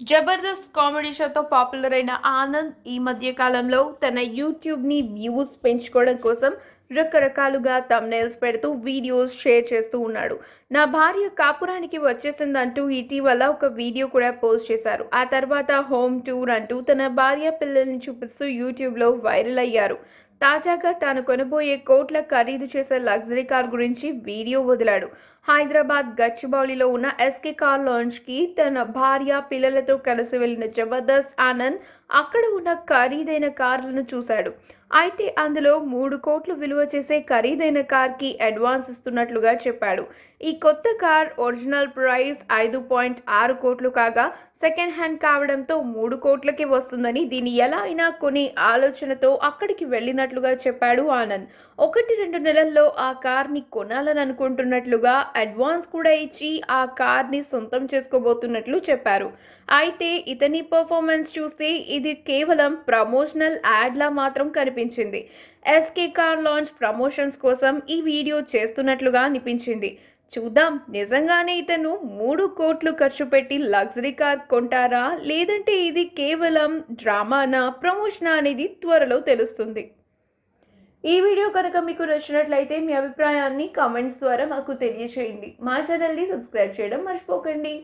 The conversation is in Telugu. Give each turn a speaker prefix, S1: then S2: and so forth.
S1: జబర్దస్త్ కామెడీ షోతో పాపులర్ అయిన ఆనంద్ ఈ మధ్య కాలంలో తన యూట్యూబ్ని వ్యూస్ పెంచుకోవడం కోసం రకరకాలుగా థంబ్నెయిల్స్ పెడుతూ వీడియోస్ షేర్ చేస్తూ ఉన్నాడు. నా భార్య కాపురానికి వచ్చేసిందంటూ ఇటీవల ఒక వీడియో కూడా పోస్ట్ చేశారు. ఆ తర్వాత హోమ్ టూర్ అంటూ తన భార్య పిల్లల్ని చూపిస్తూ యూట్యూబ్లో వైరల్ అయ్యారు. తాజాగా తాను కొనబోయే కోట్ల ఖరీదు చేసే లగ్జరీ కార్ గురించి వీడియో వదిలాడు. హైదరాబాద్ గచ్చిబౌలిలో ఉన్న ఎస్కే కార్ లాంచ్ కి తన భార్య పిల్లలతో కలిసి వెళ్లిన జబర్దస్త్ ఆనంద్ అక్కడ ఉన్న ఖరీదైన కార్లను చూశాడు. అయితే అందులో 3 కోట్లు విలువ చేసే ఖరీదైన కార్ కి అడ్వాన్స్ ఇస్తున్నట్లుగా చెప్పాడు. ఈ కొత్త కార్ ఒరిజినల్ ప్రైస్ 5.6 కోట్లు కాగా సెకండ్ హ్యాండ్ కావడంతో 3 కోట్లకి వస్తుందని, దీన్ని ఎలా అయినా కొని ఆలోచనతో అక్కడికి వెళ్ళినట్లుగా చెప్పాడు ఆనంద్. 1-2 నెలల్లో ఆ కార్ని కొనాలని అనుకుంటున్నట్లుగా అడ్వాన్స్ కూడా ఇచ్చి ఆ కార్ని సొంతం చేసుకోబోతున్నట్లు చెప్పారు. అయితే ఇతని పర్ఫార్మెన్స్ చూస్తే ఇది కేవలం ప్రమోషనల్ యాడ్ లా మాత్రం కనిపించింది. ఎస్కే కార్ లాంచ్ ప్రమోషన్స్ కోసం ఈ వీడియో చేస్తున్నట్లుగా అనిపించింది. చూద్దాం, నిజంగానే ఇతను 3 కోట్లు ఖర్చు పెట్టి లగ్జరీ కార్ కొంటారా, లేదంటే ఇది కేవలం డ్రామానా, ప్రమోషనా అనేది త్వరలో తెలుస్తుంది. ఈ వీడియో కనుక మీకు నచ్చినట్లయితే మీ అభిప్రాయాన్ని కామెంట్స్ ద్వారా మాకు తెలియజేయండి. మా ఛానల్ని సబ్స్క్రైబ్ చేయడం మర్చిపోకండి.